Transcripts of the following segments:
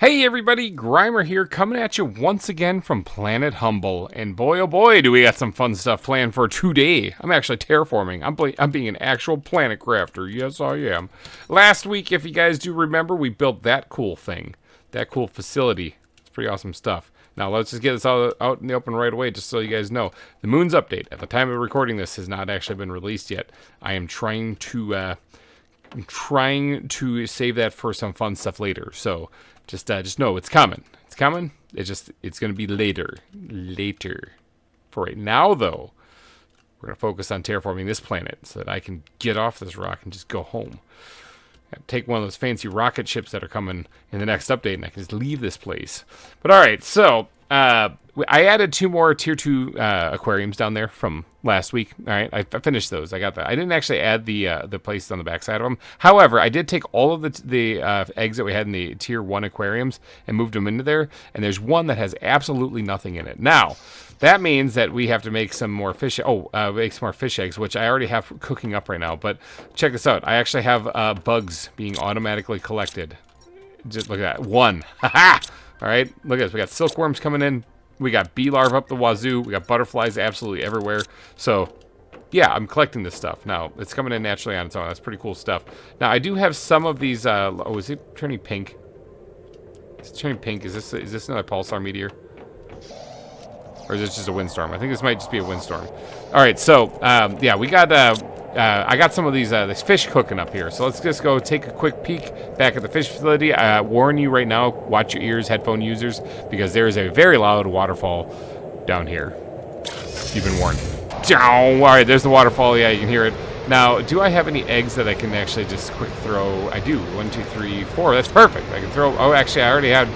Hey everybody, GReimer here, coming at you once again from Planet Humble. And boy oh boy do we got some fun stuff planned for today. I'm actually terraforming. I'm being an actual planet crafter. Yes, I am. Last week, if you guys do remember, we built that cool thing. That cool facility. It's pretty awesome stuff. Now let's just get this out in the open right away, just so you guys know. The moon's update, at the time of recording this, has not actually been released yet. I am trying to save that for some fun stuff later. So just know it's coming. It's coming. It's gonna be later. For right now, though, we're gonna focus on terraforming this planet so that I can get off this rock and just go home. Take one of those fancy rocket ships that are coming in the next update, and I can just leave this place. But all right, so I added 2 more tier 2 aquariums down there from last week. All right, I finished those. I got that. I didn't actually add the places on the backside of them. However, I did take all of the eggs that we had in the tier 1 aquariums and moved them into there. And there's one that has absolutely nothing in it. Now, that means that we have to make some more fish. Make some more fish eggs, which I already have cooking up right now. But check this out. I actually have bugs being automatically collected. Just look at that. 1. Ha-ha! All right, look at this. We got silkworms coming in. We got bee larvae up the wazoo. We got butterflies absolutely everywhere. So, yeah, I'm collecting this stuff. Now, it's coming in naturally on its own. That's pretty cool stuff. Now, I do have some of these... oh, is it turning pink? It's turning pink. Is this another pulsar meteor? Or is this just a windstorm? I think this might just be a windstorm. All right, so, yeah, we got... I got some of these this fish cooking up here, so let's just go take a quick peek back at the fish facility. I warn you right now, watch your ears, headphone users, because there is a very loud waterfall down here. You've been warned. All right, there's the waterfall. Yeah, you can hear it. Now, do I have any eggs that I can actually just quick throw? I do. 1, 2, 3, 4. That's perfect. I can throw... Oh, actually, I already had...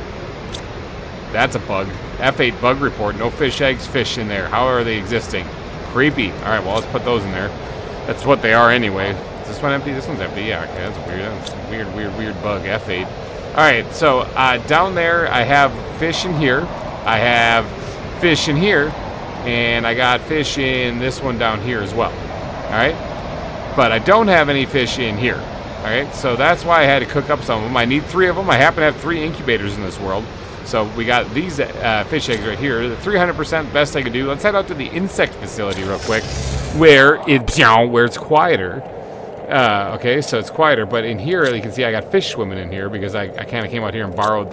That's a bug. F8 bug report. No fish eggs, fish in there. How are they existing? Creepy. All right, well, let's put those in there. That's what they are anyway. Is this one empty? This one's empty. Yeah, okay, that's weird. That's a weird bug. F8. All right, so down there I have fish in here. I have fish in here, and I got fish in this one down here as well. All right, but I don't have any fish in here. All right, so that's why I had to cook up some of them. I need 3 of them. I happen to have 3 incubators in this world. So we got these fish eggs right here. The 300% best I could do. Let's head out to the insect facility real quick, where it's quieter. Okay, so it's quieter, but in here you can see I got fish swimming in here because I kind of came out here and borrowed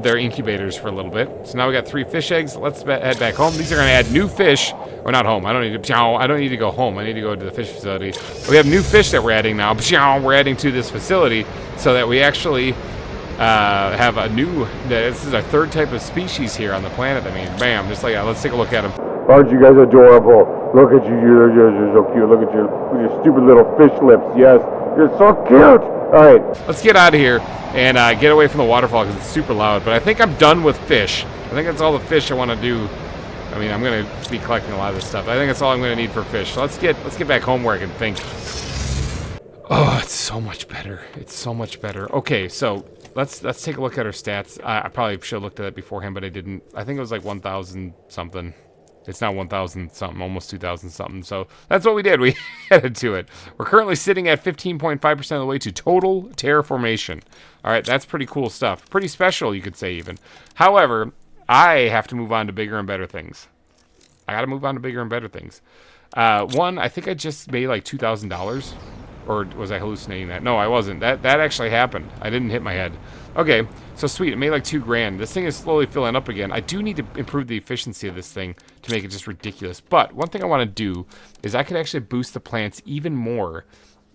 their incubators for a little bit. So now we got 3 fish eggs. Let's head back home. These are going to add new fish. Or not home. I don't need to go home. I need to go to the fish facility. We have new fish that we're adding now. We're adding to this facility so that we actually have a new... This is our 3rd type of species here on the planet. I mean, bam, just like that. Let's take a look at them. Aren't you guys adorable? Look at you, you're so cute. Look at your stupid little fish lips. Yes, you're so cute. All right, let's get out of here and get away from the waterfall because it's super loud. But I think I'm done with fish. I think that's all the fish I want to do. I mean, I'm gonna be collecting a lot of this stuff. I think that's all I'm gonna need for fish. So let's get back home where I can think. Oh, it's so much better. It's so much better. Okay, so let's take a look at our stats. I probably should have looked at that beforehand, but I didn't. I think it was like 1,000 something. It's now 1,000 something, almost 2,000 something. So that's what we did. We added to it. We're currently sitting at 15.5% of the way to total terraformation. All right, that's pretty cool stuff. Pretty special, you could say even. However, I have to move on to bigger and better things. I got to move on to bigger and better things. One, I think I just made like $2,000. Or was I hallucinating that? No, I wasn't. That actually happened. I didn't hit my head. Okay, so sweet. It made like $2 grand. This thing is slowly filling up again. I do need to improve the efficiency of this thing to make it just ridiculous. But one thing I want to do is I could actually boost the plants even more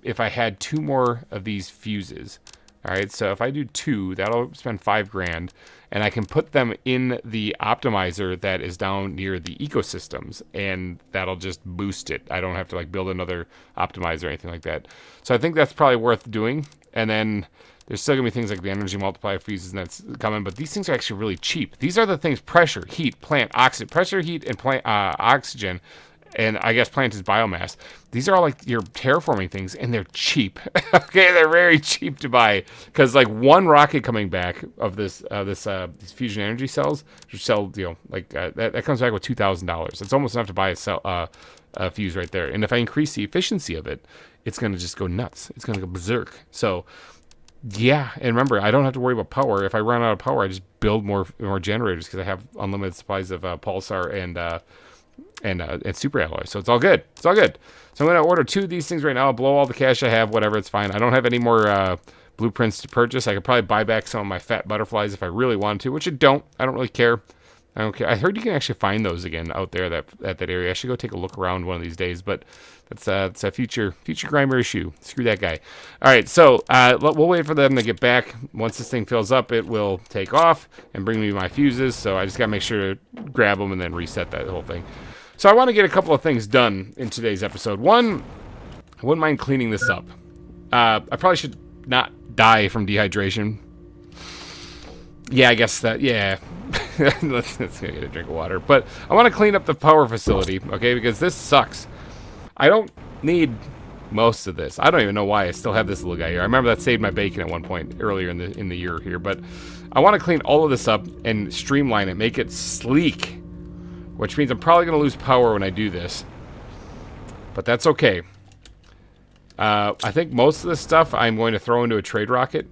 if I had 2 more of these fuses. All right, so if I do 2, that'll spend $5 grand, and I can put them in the optimizer that is down near the ecosystems, and that'll just boost it. I don't have to like build another optimizer or anything like that. So I think that's probably worth doing. And then there's still gonna be things like the energy multiplier fuses and that's coming, but these things are actually really cheap. These are the things: pressure, heat, plant, oxygen, pressure, heat, and plant oxygen. And I guess plant is biomass. These are all like your terraforming things, and they're cheap. Okay, they're very cheap to buy because like 1 rocket coming back of these fusion energy cells, which sell that comes back with $2,000. It's almost enough to buy a fuse right there. And if I increase the efficiency of it, it's gonna just go nuts. It's gonna go berserk. So Yeah, and remember, I don't have to worry about power. If I run out of power, I just build more generators because I have unlimited supplies of pulsar and super alloy. So it's all good. It's all good. So I'm going to order 2 of these things right now. I'll blow all the cash I have, whatever. It's fine. I don't have any more blueprints to purchase. I could probably buy back some of my fat butterflies if I really wanted to, which I don't. I don't really care. I don't care. I heard you can actually find those again out there at that area. I should go take a look around one of these days, but that's a future GReimer issue. Screw that guy. All right, so we'll wait for them to get back. Once this thing fills up, it will take off and bring me my fuses. So I just got to make sure to grab them and then reset that whole thing. So I want to get a couple of things done in today's episode. One, I wouldn't mind cleaning this up. I probably should not die from dehydration. Yeah, I guess that, yeah. let's get a drink of water. But I want to clean up the power facility, okay, because this sucks. I don't need most of this. I don't even know why I still have this little guy here. I remember that saved my bacon at one point earlier in the year here, but I want to clean all of this up and streamline it, make it sleek, which means I'm probably going to lose power when I do this. But that's okay. I think most of this stuff I'm going to throw into a trade rocket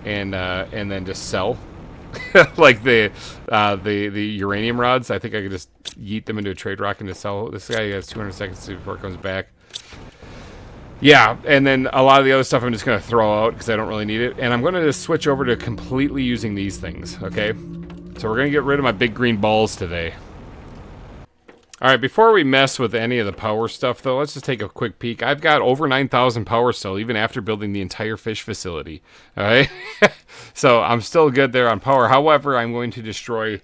and then just sell. Like the uranium rods, I think I could just yeet them into a trade rocket and sell. This guy has 200 seconds before it comes back. Yeah, and then a lot of the other stuff I'm just going to throw out because I don't really need it. And I'm going to just switch over to completely using these things, okay? So we're going to get rid of my big green balls today. Alright, before we mess with any of the power stuff, though, let's just take a quick peek. I've got over 9,000 power still, even after building the entire fish facility. Alright? So I'm still good there on power. However, I'm going to destroy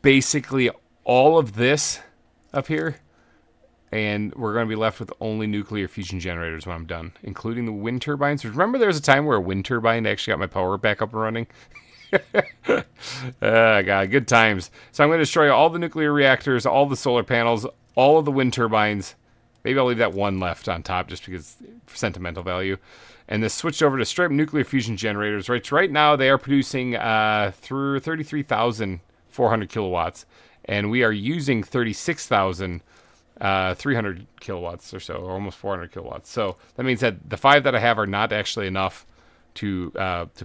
basically all of this up here. And we're going to be left with only nuclear fusion generators when I'm done, including the wind turbines. Remember there was a time where a wind turbine actually got my power back up and running? God, good times. So I'm going to destroy all the nuclear reactors, all the solar panels, all of the wind turbines. Maybe I'll leave that one left on top just because for sentimental value. And this switched over to straight muclear fusion generators. Right now they are producing through 33,400 kilowatts, and we are using 36,300 kilowatts or so, or almost 400 kilowatts. So that means that the 5 that I have are not actually enough to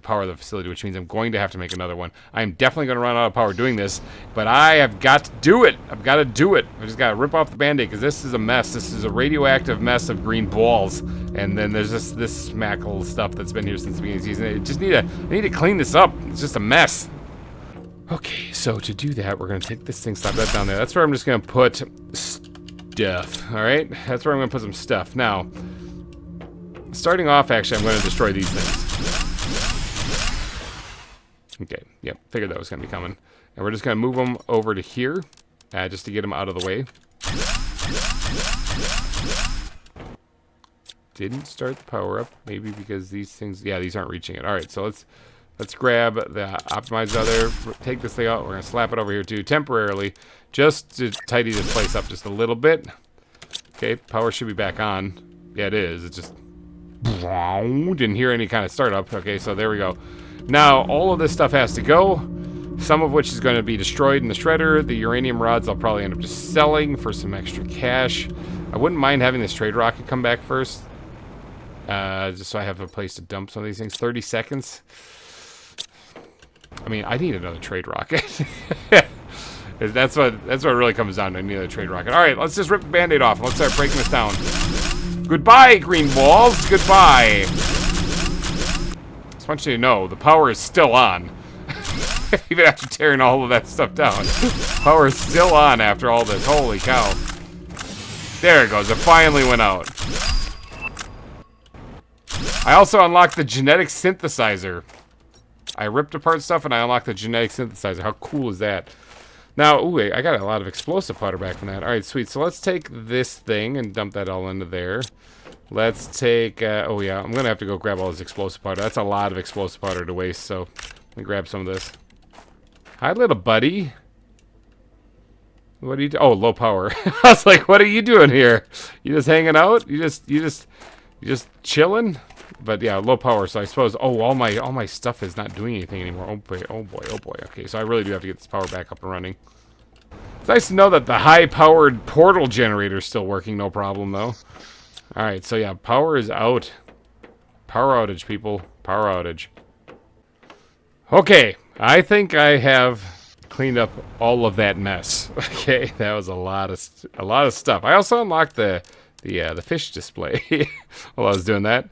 power the facility, which means I'm going to have to make another one. I'm definitely going to run out of power doing this, but I have got to do it. I've got to do it. I just got to rip off the Band-Aid because this is a mess. This is a radioactive mess of green balls, and then there's this smackle stuff that's been here since the beginning of the season. I need to clean this up. It's just a mess. Okay, so to do that, we're going to take this thing, stop that down there. That's where I'm just going to put stuff, all right? That's where I'm going to put some stuff. Now, starting off, actually, I'm going to destroy these things. Okay, yep, figured that was going to be coming. And we're just going to move them over to here, just to get them out of the way. Didn't start the power up, maybe because these things, yeah, these aren't reaching it. All right, so let's grab the optimizer out there, take this thing out. We're going to slap it over here too, temporarily, just to tidy this place up just a little bit. Okay, power should be back on. Yeah, it is. It just didn't hear any kind of startup. Okay, so there we go. Now, all of this stuff has to go, some of which is going to be destroyed in the shredder. The uranium rods I'll probably end up just selling for some extra cash. I wouldn't mind having this trade rocket come back first, just so I have a place to dump some of these things. 30 seconds. I mean, I need another trade rocket. That's what it really comes down to. I need another trade rocket. All right, let's just rip the Band-Aid off. Let's start breaking this down. Goodbye, green balls. Goodbye. Just want you to know, the power is still on. Even after tearing all of that stuff down. Power is still on after all this. Holy cow. There it goes. It finally went out. I also unlocked the genetic synthesizer. I ripped apart stuff and I unlocked the genetic synthesizer. How cool is that? Now, ooh, I got a lot of explosive powder back from that. All right, sweet. So let's take this thing and dump that all into there. Let's take, oh yeah, I'm going to have to go grab all this explosive powder. That's a lot of explosive powder to waste, so let me grab some of this. Hi, little buddy. What are you doing? Oh, low power. I was like, what are you doing here? You just hanging out? You just chilling? But yeah, low power, so I suppose, oh, all my stuff is not doing anything anymore. Oh boy, oh boy, oh boy. Okay, so I really do have to get this power back up and running. It's nice to know that the high-powered portal generator is still working, no problem, though. Alright, so yeah, power is out. Power outage, people. Power outage. Okay, I think I have cleaned up all of that mess. Okay, that was a lot of stuff. I also unlocked the fish display while I was doing that.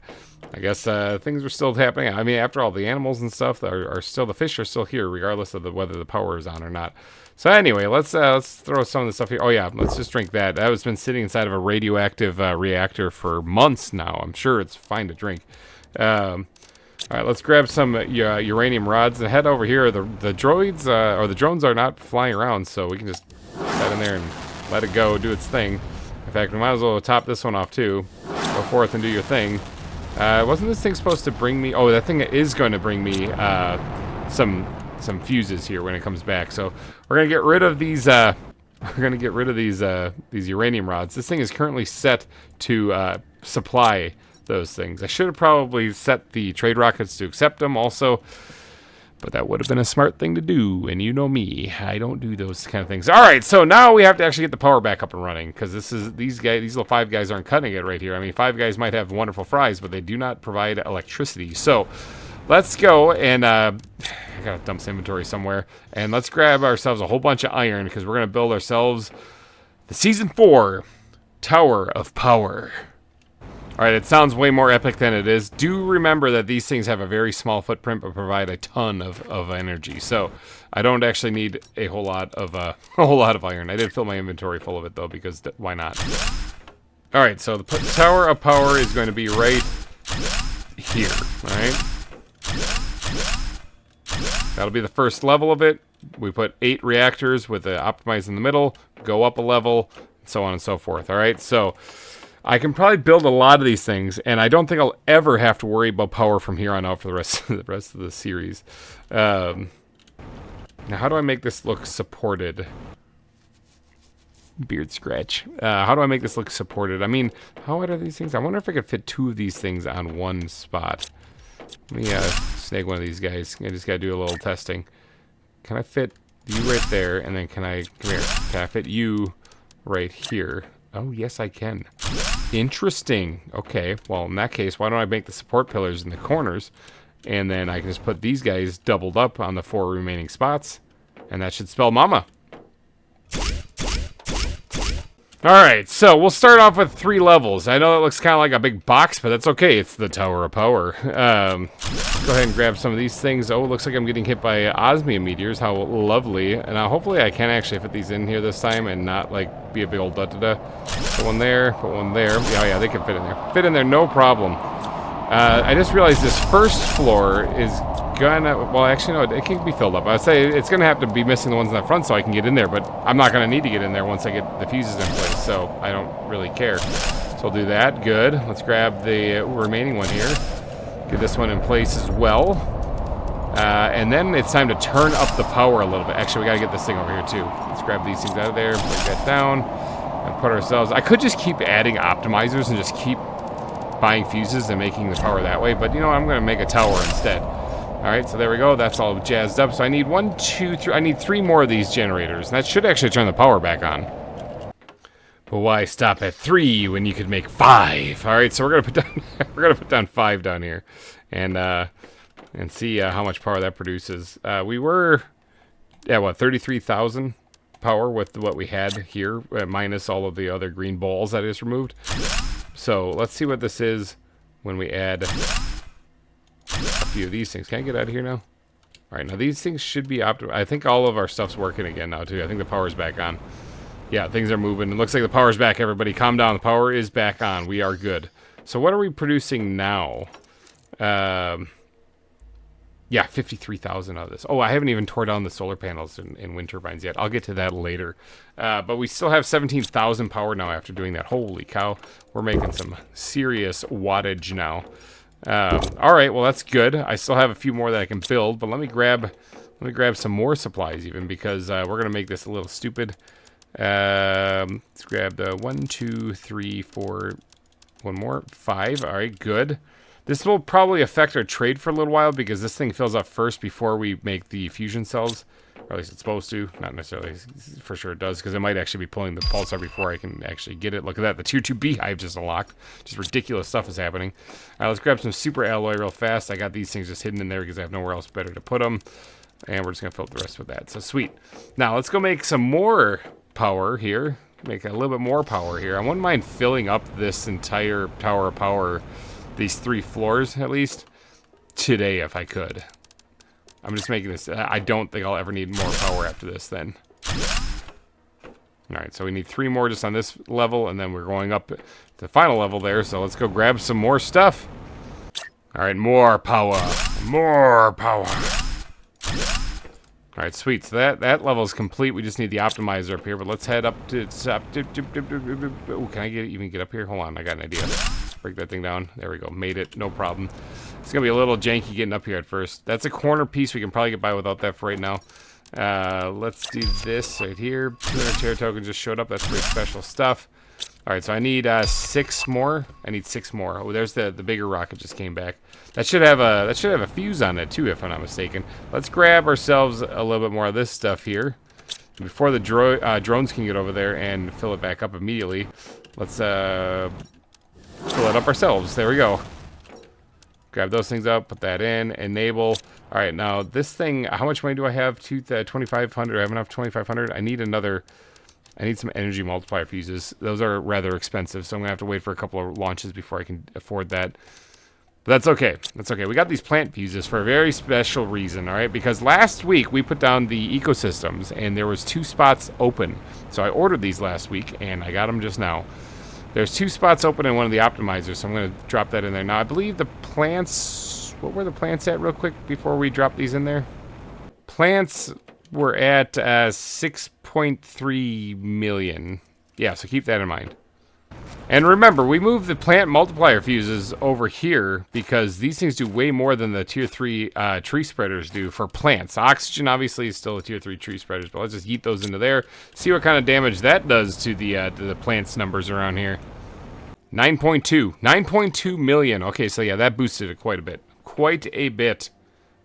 I guess things were still happening. I mean, after all, the animals and stuff are still, the fish are still here, regardless of whether the power is on or not. So anyway, let's throw some of the stuff here. Oh yeah, let's just drink that. That has been sitting inside of a radioactive reactor for months now. I'm sure it's fine to drink. All right, let's grab some uranium rods and head over here. The droids or the drones are not flying around, so we can just put that in there and let it go, do its thing. In fact, we might as well top this one off too. Go forth and do your thing. Wasn't this thing supposed to bring me? Oh, that thing is going to bring me some fuses here when it comes back. So we're gonna get rid of these. We're gonna get rid of these uranium rods. This thing is currently set to supply those things. I should have probably set the trade rockets to accept them also, but that would have been a smart thing to do. And you know me, I don't do those kind of things. All right, so now we have to actually get the power back up and running because these little five guys aren't cutting it right here. I mean, five guys might have wonderful fries, but they do not provide electricity. So let's go and I gotta dump some inventory somewhere, and let's grab ourselves a whole bunch of iron because we're gonna build ourselves the Season 4 Tower of Power. All right, it sounds way more epic than it is. Do remember that these things have a very small footprint but provide a ton of energy. So I don't actually need a whole lot of iron. I did fill my inventory full of it though because why not? All right, so the Tower of Power is going to be right here. All right, that'll be the first level of it. We put 8 reactors with the optimize in the middle. Go up a level, so on and so forth. All right, so I can probably build a lot of these things, and I don't think I'll ever have to worry about power from here on out for the rest of the series. Now, how do I make this look supported? Beard scratch. How do I make this look supported? I mean, how wide are these things? I wonder if I could fit 2 of these things on one spot. Let me snag one of these guys. I just gotta do a little testing. Can I fit you right there, and then come here? Can I fit you right here? Oh, yes, I can. Interesting. Okay, well, in that case, why don't I make the support pillars in the corners, and then I can just put these guys doubled up on the 4 remaining spots, and that should spell mama. Alright, so we'll start off with 3 levels. I know it looks kind of like a big box, but that's okay. It's the Tower of Power. Go ahead and grab some of these things. Oh, it looks like I'm getting hit by osmium meteors. How lovely. And hopefully I can actually fit these in here this time and not, like, be a big old da-da-da. Put one there, put one there. Yeah, they can fit in there. Fit in there, no problem. I just realized this first floor is gonna, well, actually, no, it can be filled up. I'd say it's gonna have to be missing the ones in the front so I can get in there, but I'm not gonna need to get in there once I get the fuses in place, so I don't really care. So I'll do that. Good. Let's grab the remaining one here. Get this one in place as well. And then it's time to turn up the power a little bit. Actually, we gotta get this thing over here too. Let's grab these things out of there, break that down, and put ourselves, I could just keep adding optimizers and just keep buying fuses and making the power that way, but you know, I'm gonna make a tower instead. All right, so there we go. That's all jazzed up. So I need 1, 2, 3. I need 3 more of these generators, and that should actually turn the power back on. But why stop at 3 when you could make 5? All right, so we're gonna put down 5 down here, and see how much power that produces. We were at what, 33,000 power with what we had here, minus all of the other green balls that I just removed. So let's see what this is when we add a few of these things. Can I get out of here now? All right, now these things should be optimal. I think all of our stuff's working again now too. I think the power's back on. Yeah, things are moving. It looks like the power's back, everybody. Calm down. The power is back on. We are good. So what are we producing now? Yeah, 53,000 of this. Oh, I haven't even tore down the solar panels and wind turbines yet. I'll get to that later. But we still have 17,000 power now after doing that. Holy cow. We're making some serious wattage now. All right, well, that's good. I still have a few more that I can build, but let me grab some more supplies even because we're going to make this a little stupid. Let's grab the 1, 2, 3, 4, one more, 5. All right, good. This will probably affect our trade for a little while because this thing fills up first before we make the fusion cells, Or at least it's supposed to. Not necessarily for sure it does, because it might actually be pulling the pulsar before I can actually get it. Look at that. The tier 2 beehive just unlocked. Just ridiculous stuff is happening. All right, let's grab some super alloy real fast. I got these things just hidden in there because I have nowhere else better to put them. And we're just going to fill up the rest with that. So sweet. Now let's go make some more power here. Make a little bit more power here. I wouldn't mind filling up this entire tower of power, these 3 floors at least, today if I could. I'm just making this. I don't think I'll ever need more power after this then. Alright, so we need 3 more just on this level, and then we're going up to the final level there, so let's go grab some more stuff. Alright, more power. More power. Alright, sweet. So that level is complete. We just need the optimizer up here, but let's head up to... Ooh, can I even get up here? Hold on, I got an idea. Break that thing down. There we go. Made it. No problem. It's going to be a little janky getting up here at first. That's a corner piece. We can probably get by without that for right now. Let's do this right here. 200 terra token just showed up. That's pretty special stuff. Alright, so I need 6 more. I need 6 more. Oh, there's the bigger rocket just came back. That should have a fuse on it too, if I'm not mistaken. Let's grab ourselves a little bit more of this stuff here. Before the drones can get over there and fill it back up immediately, let's fill it up ourselves. There we go. Grab those things up, put that in, enable. All right, now this thing, how much money do I have? 2,500. I have enough 2,500. I need some energy multiplier fuses. Those are rather expensive, so I'm gonna have to wait for a couple of launches before I can afford that. But that's okay. That's okay. We got these plant fuses for a very special reason, all right? Because last week we put down the ecosystems, and there was 2 spots open. So I ordered these last week, and I got them just now. There's 2 spots open in one of the optimizers, so I'm going to drop that in there. Now, I believe the plants... What were the plants at real quick before we drop these in there? Plants were at 6.3 million. Yeah, so keep that in mind. And remember, we moved the plant multiplier fuses over here because these things do way more than the tier 3 tree spreaders do for plants. Oxygen obviously is still a tier 3 tree spreaders, but let's just yeet those into there. See what kind of damage that does to the plants numbers around here. 9.2. 9.2 million. Okay, so yeah, that boosted it quite a bit. Quite a bit.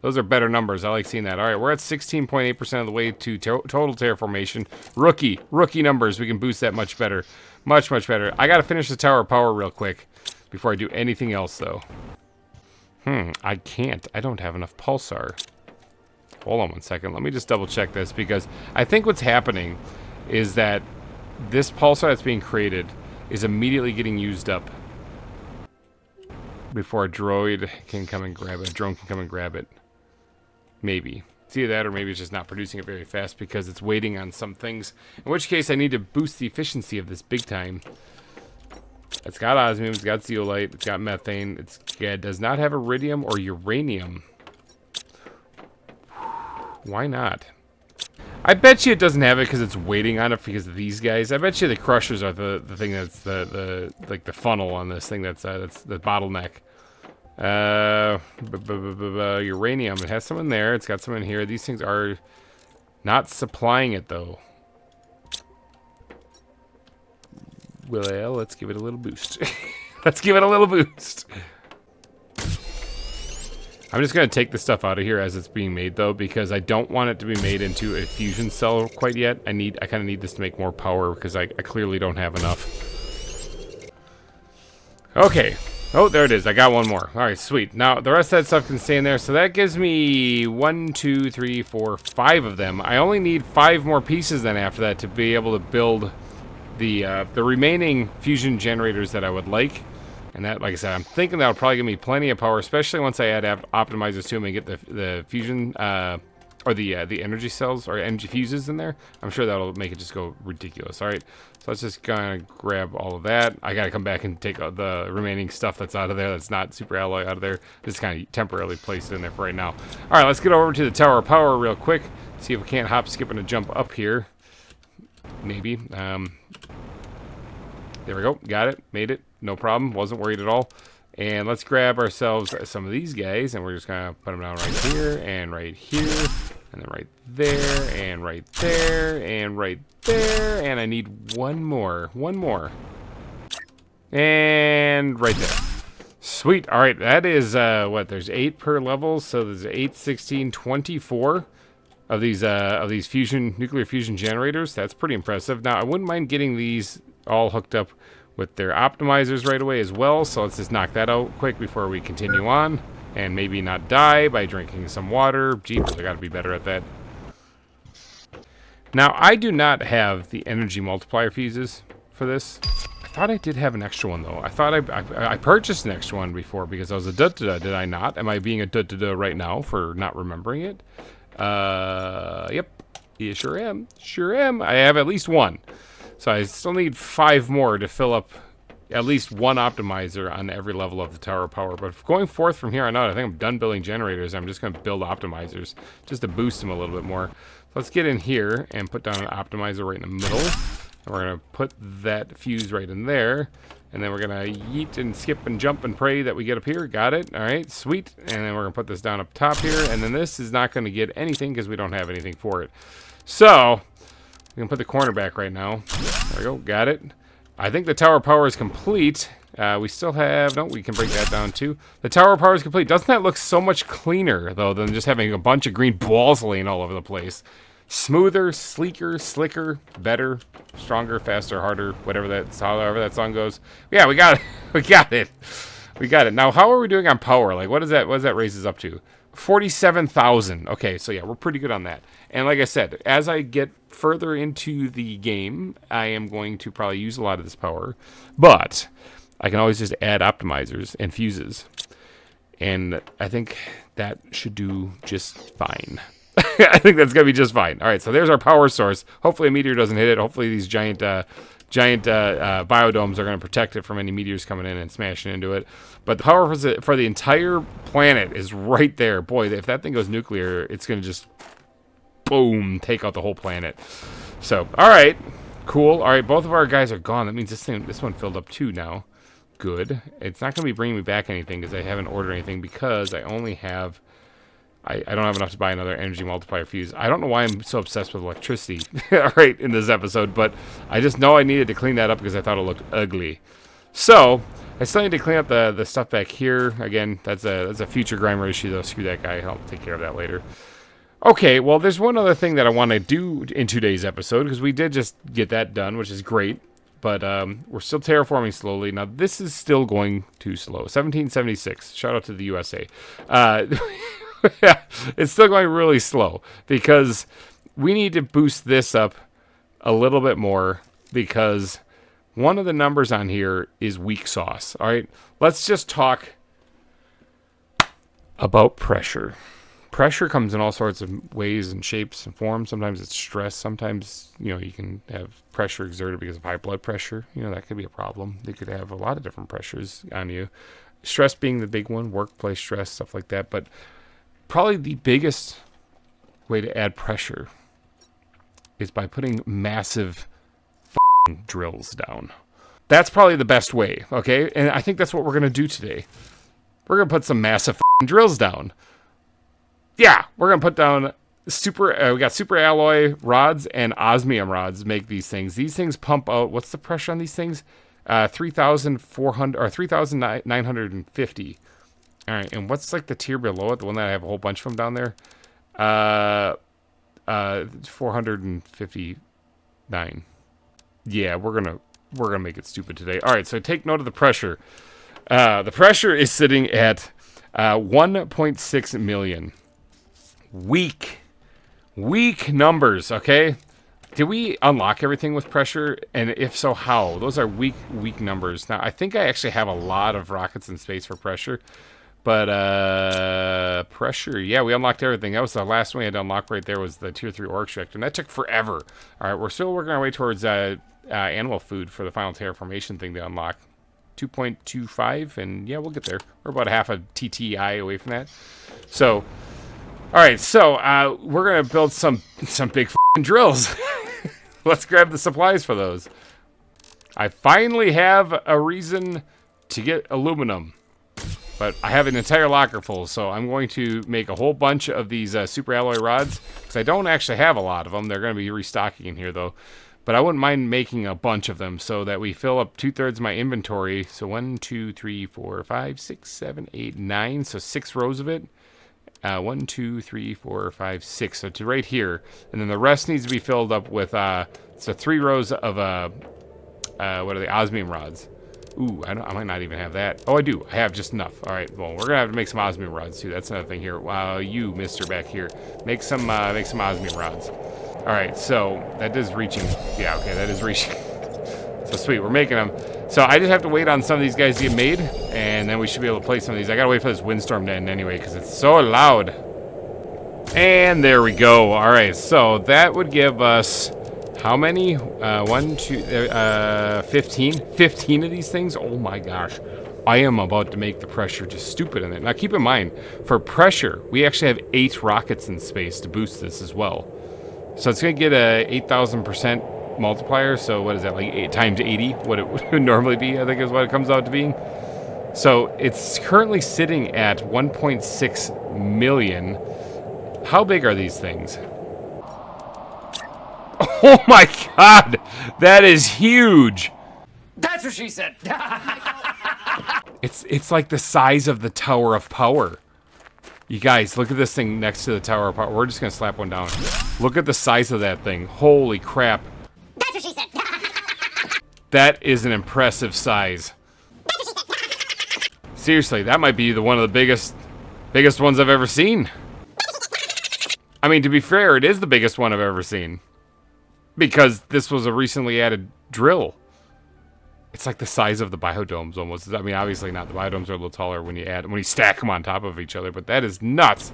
Those are better numbers. I like seeing that. All right, we're at 16.8% of the way to total terraformation. Rookie numbers. We can boost that much better. Much better. I got to finish the tower of power real quick before I do anything else, though. I can't. I don't have enough pulsar. Hold on one second. Let me just double check this, because I think what's happening is that this pulsar that's being created is immediately getting used up before a droid can come and grab it. A drone can come and grab it. Maybe. It's either that or maybe it's just not producing it very fast because it's waiting on some things. In which case, I need to boost the efficiency of this big time. It's got osmium, it's got zeolite, it's got methane. It does not have iridium or uranium. Why not? I bet you it doesn't have it because it's waiting on it because of these guys. I bet you the crushers are the thing that's the funnel on this thing that's the bottleneck. Uranium. It has some in there. It's got some in here. These things are not supplying it though. Well, let's give it a little boost. Let's give it a little boost. I'm just gonna take the stuff out of here as it's being made though, because I don't want it to be made into a fusion cell quite yet. I kind of need this to make more power because I clearly don't have enough. Okay. Oh, there it is. I got one more. All right, sweet. Now, the rest of that stuff can stay in there. So that gives me 1, 2, 3, 4, 5 of them. I only need 5 more pieces then after that to be able to build the remaining fusion generators that I would like. And that, like I said, I'm thinking that'll probably give me plenty of power, especially once I add optimizers to them and get the fusion, or the energy cells or energy fuses in there. I'm sure that'll make it just go ridiculous. All right, so let's just kind of grab all of that. I gotta come back and take the remaining stuff that's out of there, that's not super alloy out of there. Just kind of temporarily place it in there for right now. All right, let's get over to the tower of power real quick. See if we can't hop, skip, and a jump up here. Maybe. There we go. Got it. Made it. No problem. Wasn't worried at all. And let's grab ourselves some of these guys, and we're just gonna put them down right here, and right here, and then right there, and right there, and right there, and I need one more. One more. And right there. Sweet. All right, that is, what, there's 8 per level, so there's 8, 16, 24. of these nuclear fusion generators. That's pretty impressive. Now I wouldn't mind getting these all hooked up with their optimizers right away as well. So let's just knock that out quick before we continue on, and maybe not die by drinking some water. Jeepers, I got to be better at that. Now I do not have the energy multiplier fuses for this. I thought I did have an extra one though. I thought I purchased an extra one before because I was a duh-duh-duh, did I not? Am I being a duh-duh-duh right now for not remembering it? Yep. Yeah, sure am. Sure am. I have at least one. So I still need 5 more to fill up at least one optimizer on every level of the tower power. But going forth from here on out, I think I'm done building generators. I'm just going to build optimizers just to boost them a little bit more. So let's get in here and put down an optimizer right in the middle. And we're going to put that fuse right in there. And then we're going to yeet and skip and jump and pray that we get up here. Got it. All right, sweet. And then we're going to put this down up top here. And then this is not going to get anything because we don't have anything for it. So we can put the corner back right now. There we go. Got it. I think the tower power is complete. We still have... No, we can break that down too. The tower power is complete. Doesn't that look so much cleaner, though, than just having a bunch of green balls laying all over the place? Smoother, sleeker, slicker, better, stronger, faster, harder, however that song goes. Yeah, we got it. We got it. We got it. Now, how are we doing on power? Like, what does that raise us up to? 47,000. Okay, so yeah, we're pretty good on that. And like I said, as I get further into the game, I am going to probably use a lot of this power. But I can always just add optimizers and fuses. And I think that should do just fine. I think that's going to be just fine. All right, so there's our power source. Hopefully a meteor doesn't hit it. Hopefully these giant biodomes are going to protect it from any meteors coming in and smashing into it. But the power for the entire planet is right there. Boy, if that thing goes nuclear, it's going to just, boom, take out the whole planet. So, all right, cool. All right, both of our guys are gone. That means this one filled up too now. Good. It's not going to be bringing me back anything because I haven't ordered anything because I only have... I don't have enough to buy another energy multiplier fuse. I don't know why I'm so obsessed with electricity right in this episode, but I just know I needed to clean that up because I thought it looked ugly. So I still need to clean up the stuff back here. Again, that's a future GReimer issue though. Screw that guy. I'll take care of that later. Okay, well, there's one other thing that I want to do in today's episode because we did just get that done, which is great. But we're still terraforming slowly. Now, this is still going too slow. 1776. Shout out to the USA. Yeah, it's still going really slow because we need to boost this up a little bit more because one of the numbers on here is weak sauce. All right, let's just talk about pressure. Pressure comes in all sorts of ways and shapes and forms. Sometimes it's stress. Sometimes, you can have pressure exerted because of high blood pressure. That could be a problem. You could have a lot of different pressures on you. Stress being the big one, workplace stress, stuff like that. But probably the biggest way to add pressure is by putting massive drills down. That's probably the best way, okay? And I think that's what we're going to do today. We're going to put some massive drills down. Yeah, we're going to put down we got super alloy rods and osmium rods make these things. These things pump out, what's the pressure on these things? 3,400 or 3,950. All right, and what's like the tier below it? The one that I have a whole bunch from down there? 459. Yeah, we're gonna make it stupid today. All right, so take note of the pressure. The pressure is sitting at 1.6 million. Weak numbers. Okay, did we unlock everything with pressure? And if so, how? Those are weak numbers. Now, I think I actually have a lot of rockets in space for pressure. But pressure, yeah, we unlocked everything. That was the last one we had to unlock right there was the tier 3 ore extractor, and that took forever. All right, we're still working our way towards animal food for the final terraformation thing to unlock. 2.25, and yeah, we'll get there. We're about a half a TTI away from that. So, all right, so we're going to build some big drills. Let's grab the supplies for those. I finally have a reason to get aluminum. But I have an entire locker full, so I'm going to make a whole bunch of these super alloy rods, because I don't actually have a lot of them. They're going to be restocking in here, though. But I wouldn't mind making a bunch of them so that we fill up 2/3 of my inventory. So 1, 2, 3, 4, 5, 6, 7, 8, 9. So 6 rows of it. 1, 2, 3, 4, 5, 6. So to right here, and then the rest needs to be filled up with so 3 rows of what are they? Osmium rods. Ooh, I might not even have that. Oh, I do. I have just enough. All right. Well, we're gonna have to make some osmium rods too. That's another thing here. Wow, you, Mister, back here, make some osmium rods. All right. So that is reaching. Yeah. Okay. That is reaching. So sweet. We're making them. So I just have to wait on some of these guys to get made, and then we should be able to play some of these. I gotta wait for this windstorm to end anyway, because it's so loud. And there we go. All right. So that would give us. How many? 1, 2, 15? 15 of these things? Oh my gosh. I am about to make the pressure just stupid in it. Now keep in mind, for pressure, we actually have 8 rockets in space to boost this as well. So it's going to get a 8,000% multiplier. So what is that, like 8 times 80? What it would normally be, I think is what it comes out to being. So it's currently sitting at 1.6 million. How big are these things? Oh my god! That is huge! That's what she said! It's like the size of the Tower of Power. You guys, look at this thing next to the Tower of Power. We're just gonna slap one down. Look at the size of that thing. Holy crap. That's what she said! That is an impressive size. Seriously, that might be one of the biggest ones I've ever seen. I mean, to be fair, it is the biggest one I've ever seen. Because this was a recently added drill. It's like the size of the biodomes almost. I mean, obviously not. The biodomes are a little taller when you stack them on top of each other, but that is nuts.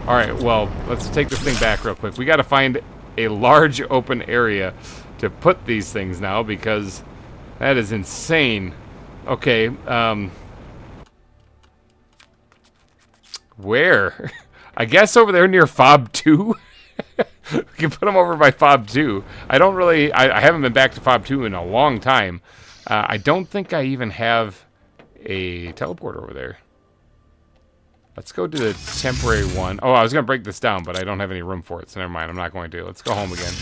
All right, well, let's take this thing back real quick. We got to find a large open area to put these things now because that is insane. Okay, where? I guess over there near Fob 2. We can put them over by Fob 2. I haven't been back to Fob 2 in a long time. I don't think I even have a teleport over there. Let's go to the temporary one. Oh, I was going to break this down, but I don't have any room for it, so never mind. I'm not going to. Let's go home again.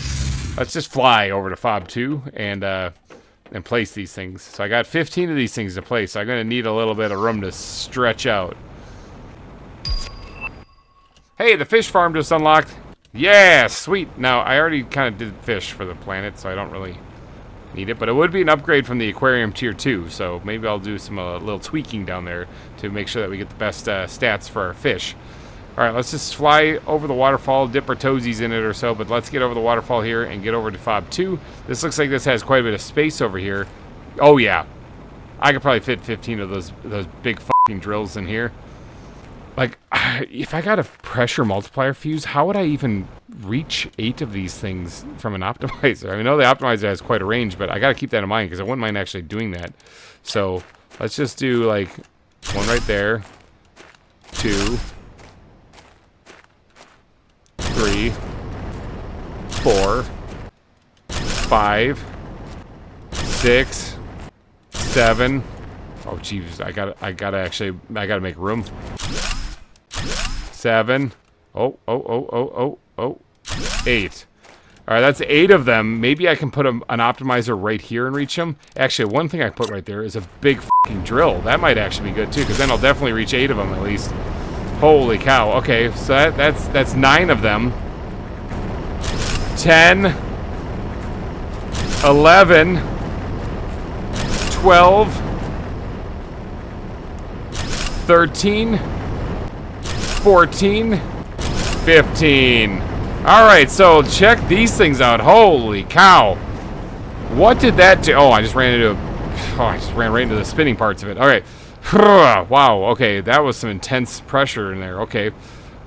Let's just fly over to Fob 2 and place these things. So I got 15 of these things to place, so I'm going to need a little bit of room to stretch out. Hey, the fish farm just unlocked. Yeah, sweet. Now, I already kind of did fish for the planet, so I don't really need it. But it would be an upgrade from the aquarium tier 2, so maybe I'll do some little tweaking down there to make sure that we get the best stats for our fish. All right, let's just fly over the waterfall, dip our toesies in it or so, but let's get over the waterfall here and get over to Fob 2. This looks like this has quite a bit of space over here. Oh, yeah. I could probably fit 15 of those big fucking drills in here. Like, if I got a pressure multiplier fuse, how would I even reach 8 of these things from an optimizer? I know the optimizer has quite a range, but I got to keep that in mind because I wouldn't mind actually doing that. So let's just do like one right there, 2, 3, 4, 5, 6, 7. Oh, jeez, I gotta make room. 7. 8. All right, that's 8 of them. Maybe I can put an optimizer right here and reach them. Actually, one thing I put right there is a big fucking drill. That might actually be good too, because then I'll definitely reach 8 of them at least. Holy cow. Okay, so that's 9 of them. 10, 11, 12, 13, 14, 15. All right, so check these things out. Holy cow. What did that do? Oh, I just ran right into the spinning parts of it. All right. Wow, okay, that was some intense pressure in there. Okay.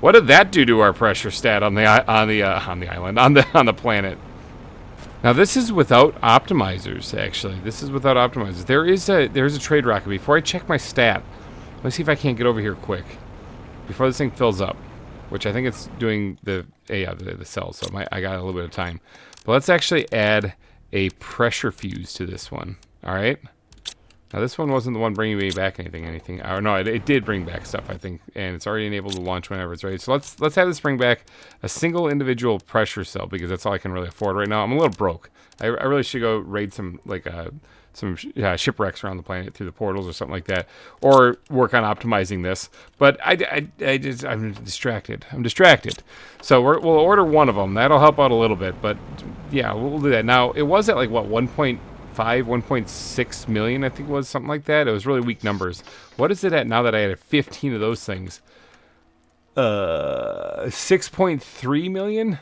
What did that do to our pressure stat on the island, on the planet? Now this is without optimizers, actually. This is without optimizers. There's a trade rocket. Before I check my stat, let me see if I can't get over here quick. Before this thing fills up, which I think it's doing the cells, so I got a little bit of time. But let's actually add a pressure fuse to this one. All right. Now this one wasn't the one bringing me back anything. Or no, it did bring back stuff, I think, and it's already enabled to launch whenever it's ready. So let's have this bring back a single individual pressure cell because that's all I can really afford right now. I'm a little broke. I really should go raid some shipwrecks around the planet through the portals or something like that, or work on optimizing this. But I'm distracted. So we'll order one of them. That'll help out a little bit. But yeah, we'll do that. Now it was at like what 1.6 million, I think it was, something like that. It was really weak numbers. What is it at now that I had 15 of those things? 6.3 million.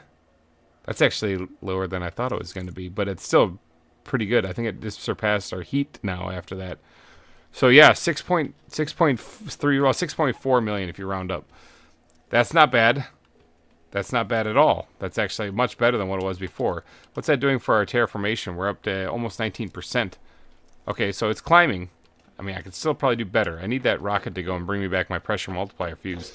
That's actually lower than I thought it was going to be, but it's still pretty good. I think it just surpassed our heat now after that. So yeah, 6.3, well, 6.4 million if you round up. That's not bad. That's not bad at all. That's actually much better than what it was before. What's that doing for our terraformation? We're up to almost 19%. Okay, so it's climbing. I mean, I could still probably do better. I need that rocket to go and bring me back my pressure multiplier fuse.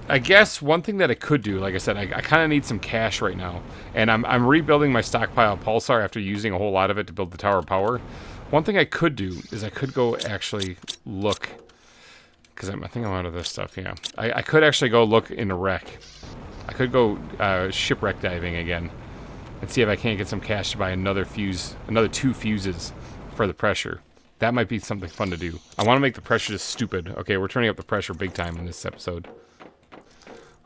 I guess one thing that I could do, like I said, I kind of need some cash right now. And I'm rebuilding my stockpile of pulsar after using a whole lot of it to build the Tower of Power. One thing I could do is I could go actually look, because I think I'm out of this stuff, yeah. I could actually go look in a wreck. I could go shipwreck diving again and see if I can't get some cash to buy another 2 fuses for the pressure. That might be something fun to do. I want to make the pressure just stupid. Okay, we're turning up the pressure big time in this episode.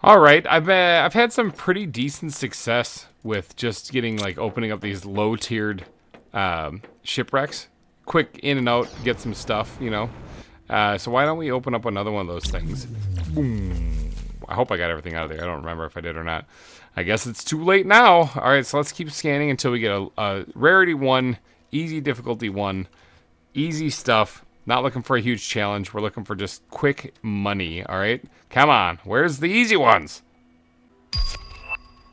All right, I've had some pretty decent success with just getting, like, opening up these low-tiered shipwrecks. Quick in and out, get some stuff, you know. So why don't we open up another one of those things? Boom. I hope I got everything out of there. I don't remember if I did or not. I guess it's too late now. All right, so let's keep scanning until we get a rarity 1, easy difficulty 1, easy stuff. Not looking for a huge challenge. We're looking for just quick money, all right? Come on. Where's the easy ones?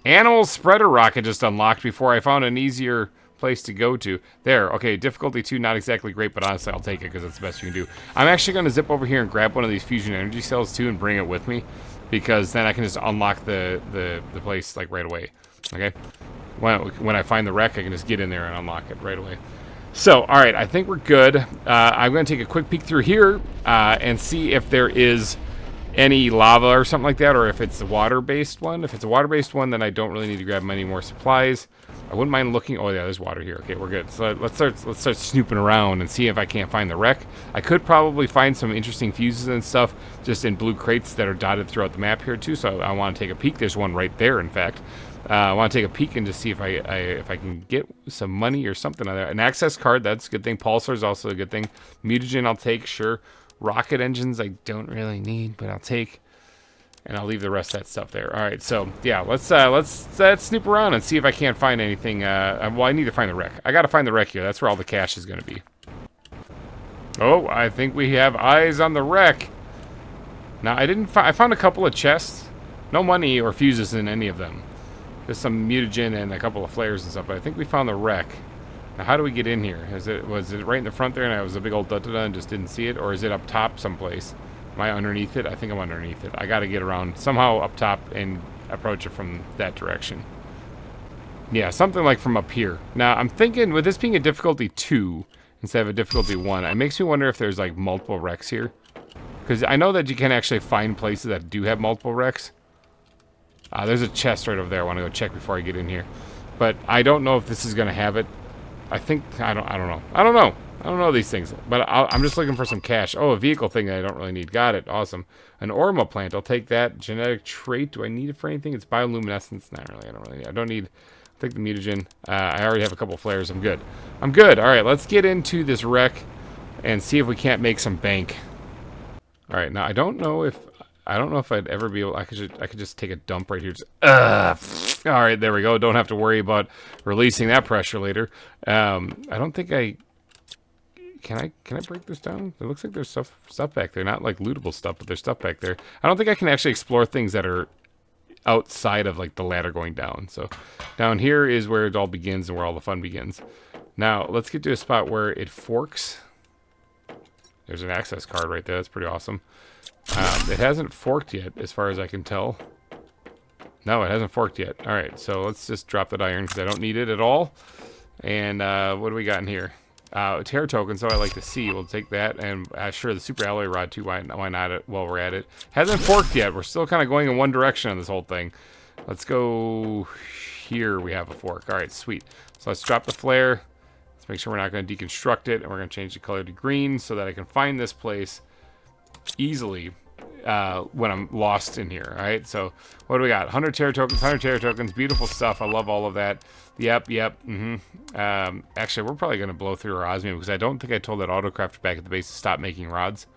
Animal spreader rocket just unlocked before I found an easier place to go to. There. Okay, difficulty 2, not exactly great, but honestly, I'll take it because it's the best you can do. I'm actually going to zip over here and grab one of these fusion energy cells, too, and bring it with me because then I can just unlock the place, like, right away, okay? When I find the wreck, I can just get in there and unlock it right away. So, all right, I think we're good. I'm going to take a quick peek through here and see if there is any lava or something like that, or if it's a water-based one. If it's a water-based one, then I don't really need to grab many more supplies. I wouldn't mind looking. Oh, yeah, there's water here. Okay, we're good. So let's start snooping around and see if I can't find the wreck. I could probably find some interesting fuses and stuff just in blue crates that are dotted throughout the map here, too, so I want to take a peek. There's one right there, in fact. I want to take a peek and just see if I can get some money or something on there. An access card, that's a good thing. Pulsar is also a good thing. Mutagen, I'll take, sure. Rocket engines, I don't really need, but I'll take. And I'll leave the rest of that stuff there. All right, so yeah, let's snoop around and see if I can't find anything. Well, I need to find the wreck. I got to find the wreck here. That's where all the cash is going to be. Oh, I think we have eyes on the wreck. Now, I found a couple of chests. No money or fuses in any of them. Just some mutagen and a couple of flares and stuff, but I think we found the wreck. Now, how do we get in here? Was it right in the front there and I was a big old da-da-da and just didn't see it? Or is it up top someplace? Am I underneath it? I think I'm underneath it. I got to get around somehow up top and approach it from that direction. Yeah, something like from up here. Now, I'm thinking, with this being a difficulty 2 instead of a difficulty 1, it makes me wonder if there's, like, multiple wrecks here. Because I know that you can actually find places that do have multiple wrecks. There's a chest right over there. I want to go check before I get in here. But I don't know if this is going to have it. I think, I don't know. I don't know these things. But I'm just looking for some cash. Oh, a vehicle thing that I don't really need. Got it. Awesome. An Orma plant. I'll take that. Genetic trait. Do I need it for anything? It's bioluminescence. Not really. I don't really need it. I don't need... I'll take the mutagen. I already have a couple flares. I'm good. I'm good. All right, let's get into this wreck and see if we can't make some bank. All right, now I don't know if I'd ever be able. I could just take a dump right here. All right, there we go. Don't have to worry about releasing that pressure later. I don't think I can. I break this down? It looks like there's stuff back there. Not like lootable stuff, but there's stuff back there. I don't think I can actually explore things that are outside of like the ladder going down. So down here is where it all begins and where all the fun begins. Now let's get to a spot where it forks. There's an access card right there. That's pretty awesome. It hasn't forked yet, as far as I can tell. No, it hasn't forked yet. All right, so let's just drop that iron because I don't need it at all. And what do we got in here? Terra token, so I like to see. We'll take that. And sure, the super alloy rod too. Why not while we're at it? Hasn't forked yet. We're still kind of going in one direction on this whole thing. Let's go here. We have a fork. All right, sweet. So let's drop the flare. Let's make sure we're not going to deconstruct it, and we're going to change the color to green so that I can find this place easily when I'm lost in here. All right, so what do we got? 100 terra tokens, 100 terra tokens. Beautiful stuff. I love all of that. Yep. Actually, we're probably going to blow through our osmium because I don't think I told that autocrafter back at the base to stop making rods.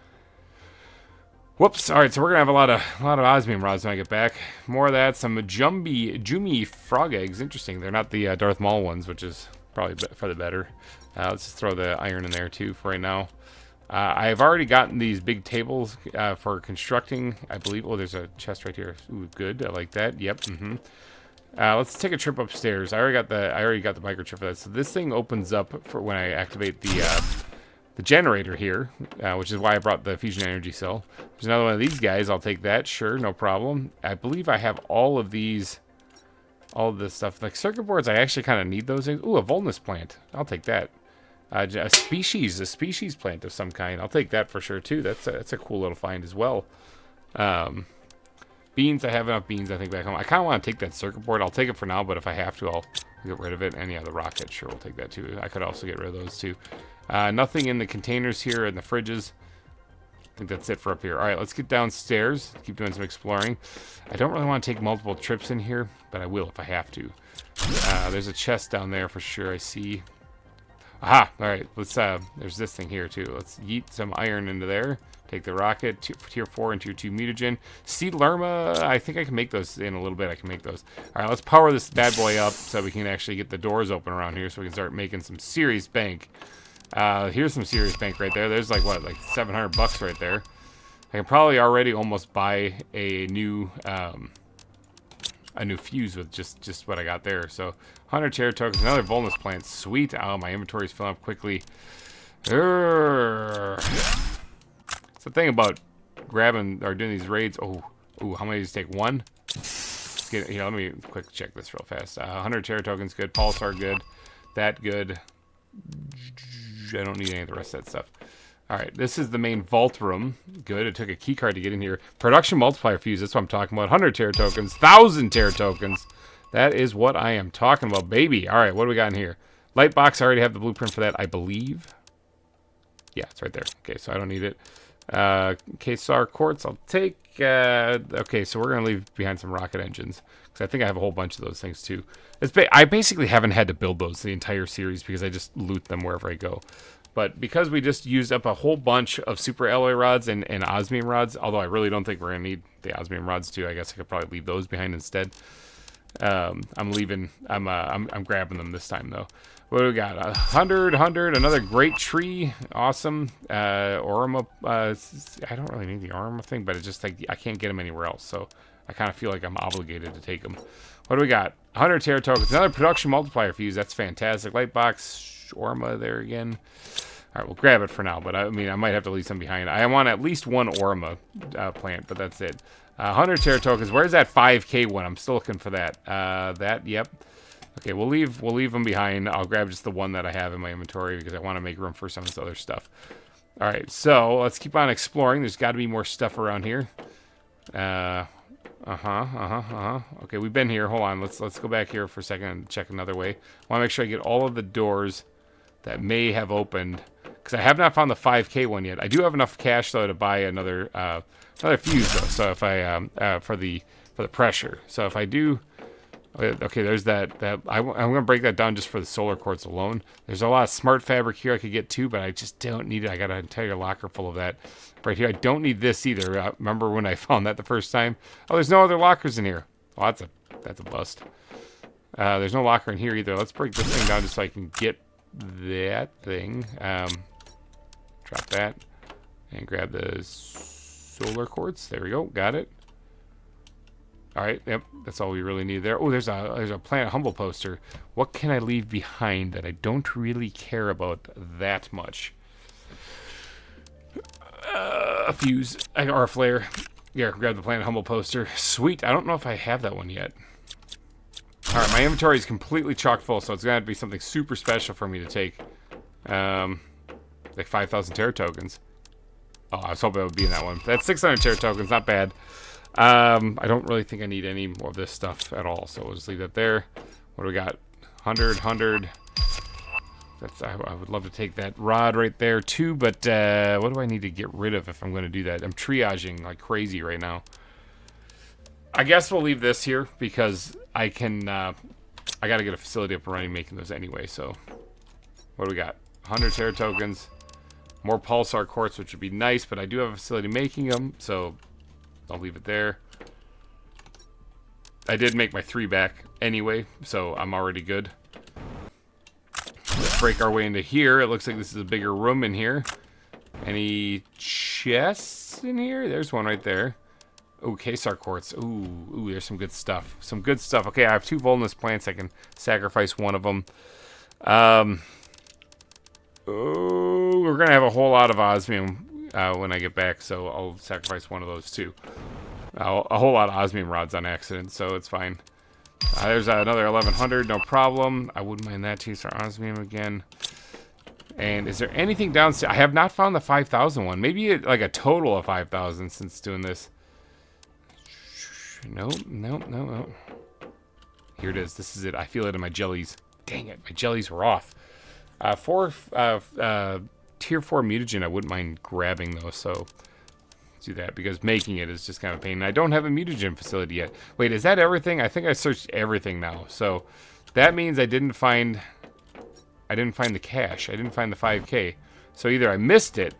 Whoops. All right, so we're gonna have a lot of osmium rods when I get back. More of that. Some Jumi frog eggs. Interesting. They're not the Darth Maul ones, which is probably for the better. Let's just throw the iron in there too for right now. I've already gotten these big tables for constructing. I believe. Oh, there's a chest right here. Ooh, good. I like that. Yep. Let's take a trip upstairs. I already got the microchip for that. So this thing opens up for when I activate the generator here, which is why I brought the fusion energy cell. There's another one of these guys. I'll take that. Sure, no problem. I believe I have all of this stuff. Like circuit boards, I actually kind of need those things. Ooh, a Volnus plant. I'll take that. A species plant of some kind. I'll take that for sure too. That's a cool little find as well. Beans, I have enough beans, I think, back home. I kind of want to take that circuit board. I'll take it for now, but if I have to, I'll get rid of it. And yeah, the rocket, sure, we'll take that too. I could also get rid of those too. Nothing in the containers here in the fridges. I think that's it for up here. All right, let's get downstairs. Keep doing some exploring. I don't really want to take multiple trips in here, but I will if I have to. There's a chest down there for sure, I see. Aha! All right, let's. There's this thing here too. Let's yeet some iron into there. Take the rocket, tier 4 and tier 2 mutagen. Seed Lerma, I think I can make those in a little bit. I can make those. All right, let's power this bad boy up so we can actually get the doors open around here so we can start making some serious bank. Here's some serious bank right there. There's like 700 bucks right there. I can probably already almost buy a new fuse with just what I got there. So 100 terra tokens, another Volnus plant. Sweet. Oh, my inventory's filling up quickly. It's the thing about grabbing or doing these raids. Oh, how many does it take? One? Let's get here. Let me quick check this real fast. 100 terra tokens, good. Pulsar, good. That, good. I don't need any of the rest of that stuff. All right, this is the main vault room. Good. It took a key card to get in here. Production multiplier fuse. That's what I'm talking about. 100 terra tokens, 1,000 terra tokens. That is what I am talking about, baby. All right, what do we got in here? Light box. I already have the blueprint for that, I believe. Yeah, it's right there. Okay, so I don't need it. Kesar quartz. I'll take. Okay, so we're gonna leave behind some rocket engines because I think I have a whole bunch of those things too. I basically haven't had to build those the entire series because I just loot them wherever I go. But because we just used up a whole bunch of super alloy rods and osmium rods, although I really don't think we're gonna need the osmium rods too. I guess I could probably leave those behind instead. I'm grabbing them this time though. What do we got? 100, another great tree. Awesome. Orma. I don't really need the Orma thing, but it's just like I can't get them anywhere else, so I kind of feel like I'm obligated to take them. What do we got? 100 terra tokens. Another production multiplier fuse. That's fantastic. Light box. Orma there again. All right, we'll grab it for now, but I mean, I might have to leave some behind. I want at least one Orma plant, but that's it. 100 terra tokens. Where's that 5K one? I'm still looking for that. Yep. Okay, we'll leave them behind. I'll grab just the one that I have in my inventory because I want to make room for some of this other stuff. All right, so let's keep on exploring. There's got to be more stuff around here. Okay, we've been here. Hold on. Let's go back here for a second and check another way. I want to make sure I get all of the doors that may have opened because I have not found the 5K one yet. I do have enough cash though to buy another fuse though. So if I for the pressure. So if I do. Okay, there's that. I'm going to break that down just for the solar quartz alone. There's a lot of smart fabric here I could get too, but I just don't need it. I got an entire locker full of that right here. I don't need this either. Remember when I found that the first time? Oh, there's no other lockers in here. Oh, that's a bust. There's no locker in here either. Let's break this thing down just so I can get that thing. Drop that and grab the solar quartz. There we go. Got it. All right, yep, that's all we really need there. Oh, there's a Planet Humble poster. What can I leave behind that I don't really care about that much? A fuse or a flare. Yeah, grab the Planet Humble poster. Sweet. I don't know if I have that one yet. All right, my inventory is completely chock full, so it's gonna have to be something super special for me to take. Like 5,000 terra tokens. Oh, I was hoping it would be in that one. That's 600 terra tokens. Not bad. I don't really think I need any more of this stuff at all, so we'll just leave that there. What do we got? 100. I would love to take that rod right there too, but what do I need to get rid of if I'm going to do that? I'm triaging like crazy right now. I guess we'll leave this here because I can. I got to get a facility up and running making those anyway. So, what do we got? 100 Terra tokens, more pulsar quartz, which would be nice, but I do have a facility making them, so I'll leave it there. I did make my 3 back anyway, so I'm already good. Let's break our way into here. It looks like this is a bigger room in here. Any chests in here? There's one right there. Ooh, Kesar quartz. Ooh, there's some good stuff. Some good stuff. Okay, I have 2 vulnerous plants. I can sacrifice one of them. Oh, we're going to have a whole lot of osmium when I get back, so I'll sacrifice one of those too. A whole lot of osmium rods on accident, so it's fine. There's another 1100, no problem. I wouldn't mind that too. So osmium again. And is there anything downstairs? I have not found the 5,000 one. Maybe like a total of 5,000 since doing this. No. Here it is. This is it. I feel it in my jellies. Dang it, my jellies were off. Tier 4 mutagen, I wouldn't mind grabbing those, so do that because making it is just kind of a pain. And I don't have a mutagen facility yet. Wait, is that everything? I think I searched everything now. So that means I didn't find the cache. I didn't find the 5K. So either I missed it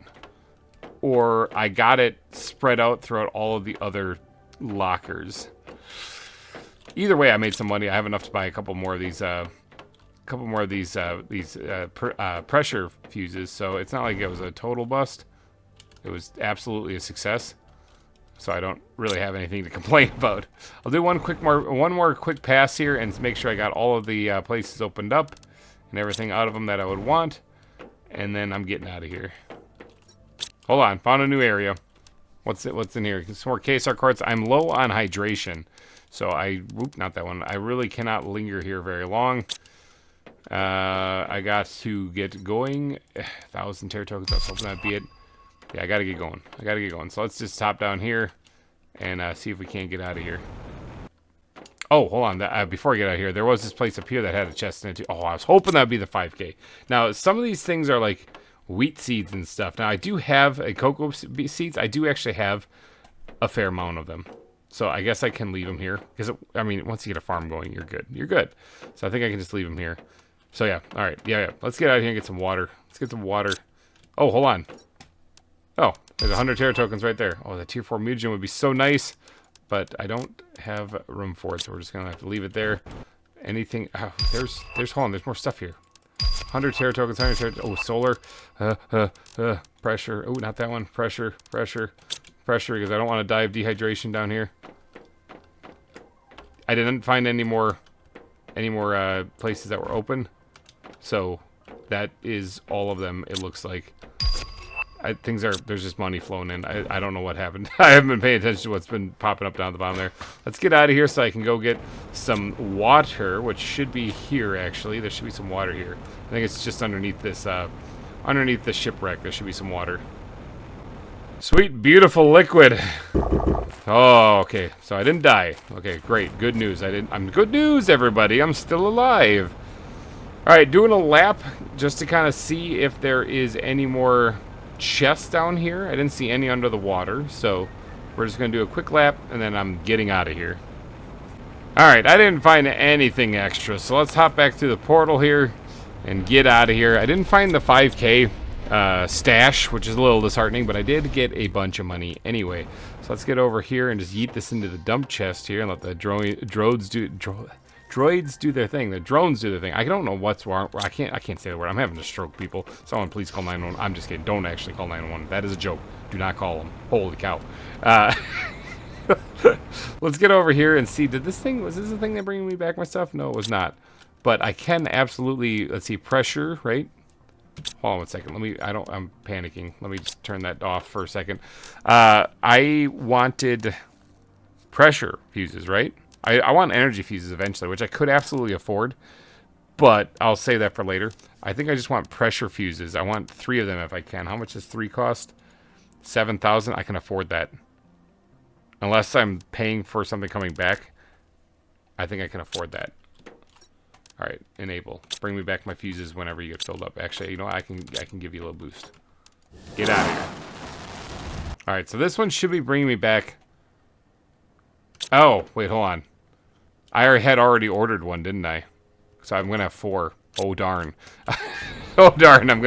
or I got it spread out throughout all of the other lockers. Either way, I made some money. I have enough to buy a couple more of these pressure fuses. So it's not like it was a total bust. It was absolutely a success, so I don't really have anything to complain about. I'll do one more quick pass here and make sure I got all of the places opened up and everything out of them that I would want, and then I'm getting out of here. Hold on, found a new area. What's in here? Some more Kesar quartz. I'm low on hydration, so not that one. I really cannot linger here very long. I got to get going. 1,000 Terra tokens. I was hoping that'd be it. Yeah, I gotta get going. So let's just hop down here and see if we can't get out of here. Oh, hold on. Before I get out of here, there was this place up here that had a chest in it too. Oh, I was hoping that'd be the 5K. Now, some of these things are like wheat seeds and stuff. Now, I do have cocoa seeds. I do actually have a fair amount of them. So I guess I can leave them here. Because, I mean, once you get a farm going, you're good. You're good. So I think I can just leave them here. So, yeah. All right. Yeah. Let's get out of here and get some water. Let's get some water. Oh, hold on. Oh, there's 100 Terra tokens right there. Oh, the tier 4 mutagen would be so nice, but I don't have room for it, so we're just gonna have to leave it there. Anything? Oh, there's hold on. There's more stuff here. 100 Terra tokens. 100 Terra. Oh, solar. Pressure. Oh, not that one. Pressure. Because I don't want to die of dehydration down here. I didn't find any more places that were open, so that is all of them. It looks like. There's just money flowing in. I don't know what happened. I haven't been paying attention to what's been popping up down at the bottom there. Let's get out of here so I can go get some water, which should be here, actually. There should be some water here. I think it's just underneath this, underneath the shipwreck. There should be some water. Sweet, beautiful liquid. Oh, okay. So I didn't die. Okay, great. Good news. Good news, everybody. I'm still alive. All right, doing a lap just to kind of see if there is any more chests down here. I didn't see any under the water, so we're just gonna do a quick lap and then I'm getting out of here. Alright, I didn't find anything extra, so let's hop back through the portal here and get out of here. I didn't find the 5K stash, which is a little disheartening, but I did get a bunch of money anyway. So let's get over here and just yeet this into the dump chest here and let the droids do their thing. The drones do their thing. I don't know what's wrong. I can't say the word. I'm having a stroke, people. Someone please call 911. I'm just kidding. Don't actually call 911. That is a joke. Do not call them. Holy cow. Let's get over here and see. Was this the thing that bringing me back my stuff? No, it was not. But I can absolutely, let's see, pressure, right? Hold on one second. I'm panicking. Let me just turn that off for a second. I wanted pressure fuses, right? I want energy fuses eventually, which I could absolutely afford, but I'll save that for later. I think I just want pressure fuses. I want 3 of them if I can. How much does 3 cost? 7,000. I can afford that. Unless I'm paying for something coming back, I think I can afford that. All right, enable. Bring me back my fuses whenever you get filled up. Actually, you know what? I can give you a little boost. Get out of here. All right, so this one should be bringing me back. Oh, wait, hold on. I had already ordered one, didn't I? So I'm gonna have 4. Oh darn. Oh darn. I'm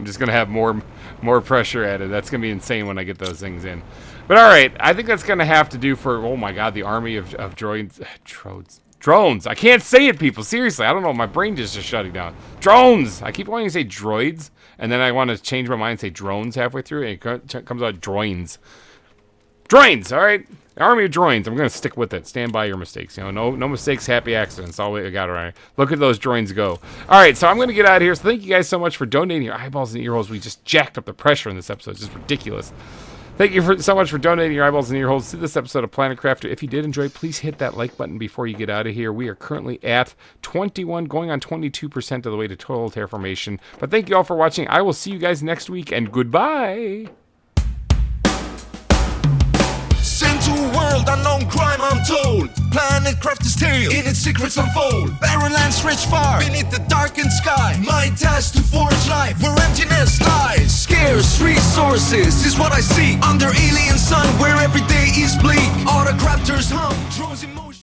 just gonna have more pressure added. That's gonna be insane when I get those things in. But all right, I think that's gonna have to do for. Oh my God, the army of drones. I can't say it, people. Seriously, I don't know. My brain just shutting down. Drones. I keep wanting to say droids, and then I want to change my mind and say drones halfway through, and it comes out droins. Droins. All right. Army of droids. I'm gonna stick with it. Stand by your mistakes. You know, no mistakes, happy accidents. All we got right. Look at those droids go. All right, so I'm gonna get out of here. So thank you guys so much for donating your eyeballs and ear holes. We just jacked up the pressure in this episode. It's just ridiculous. Thank you so much for donating your eyeballs and ear holes to this episode of Planet Crafter. If you did enjoy, please hit that like button before you get out of here. We are currently at 21, going on 22% of the way to total terraformation. But thank you all for watching. I will see you guys next week, and goodbye. Sent to a world unknown crime untold. Planet Crafter's tale, in its secrets unfold. Barren lands stretch far, beneath the darkened sky. My task to forge life, where emptiness lies. Scarce resources is what I seek. Under alien sun, where every day is bleak. All the crafters hum, drones in motion.